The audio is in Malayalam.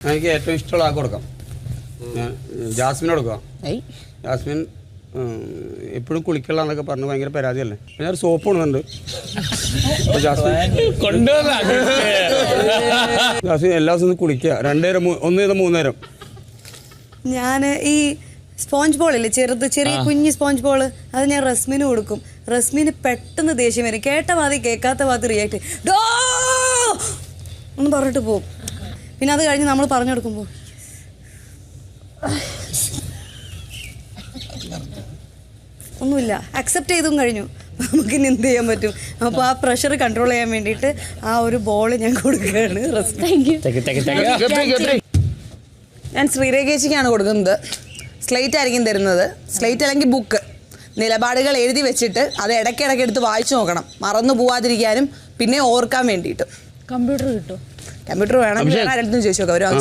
എനിക്ക് ഏറ്റവും ഇഷ്ടമുള്ള ആൾക്ക് കൊടുക്കാം. ജാസ്മിൻ കൊടുക്കാം. ജാസ്മിൻ എപ്പോഴും കുളിക്കള്ള എന്നൊക്കെ പറഞ്ഞ് ഭയങ്കര പരാതിയല്ലേ. ഞാൻ ഒരു സോപ്പ് കൊണ്ടുവന്നുണ്ട്. ജാസ്മിൻ എല്ലാ ദിവസവും കുളിക്കുക. 2 നേരം 1 നേരം 3 നേരം. ഞാൻ ഈ സ്പോഞ്ച് ബോൾ ഇല്ലേ, ചെറിയ കുഞ്ഞ് സ്പോഞ്ച് ബോൾ, അത് ഞാൻ റസ്മിന് കൊടുക്കും. റസ്മിന് പെട്ടെന്ന് ദേഷ്യം വരും. കേട്ട പാതി കേൾക്കാത്ത പാതി റിയാക്ട് ഡോ ഒന്ന് പറഞ്ഞിട്ട് പോകും. പിന്നെ അത് കഴിഞ്ഞ് നമ്മൾ പറഞ്ഞു കൊടുക്കുമ്പോൾ ഒന്നുമില്ല, അക്സെപ്റ്റ് ചെയ്തും കഴിഞ്ഞു. നമുക്കിനി എന്ത് ചെയ്യാൻ പറ്റും? അപ്പോൾ ആ പ്രഷർ കൺട്രോൾ ചെയ്യാൻ വേണ്ടിയിട്ട് ആ ഒരു ബോൾ ഞാൻ കൊടുക്കുകയാണ്. ഞാൻ ശ്രീരേഖേച്ചിക്കാണ് കൊടുക്കുന്നത്. സ്ലേറ്റ് ആയിരിക്കും തരുന്നത്. സ്ലേറ്റ് അല്ലെങ്കിൽ ബുക്ക്, നിലപാടുകൾ എഴുതി വെച്ചിട്ട് അത് ഇടയ്ക്കിടയ്ക്ക് എടുത്ത് വായിച്ചു നോക്കണം, മറന്നു പോവാതിരിക്കാനും പിന്നെ ഓർക്കാൻ വേണ്ടിയിട്ടും. കമ്പ്യൂട്ടർ കിട്ടും. കമ്പ്യൂട്ടർ വേണം, ആരുടെ അടുത്തും ചോദിച്ചു നോക്കാം.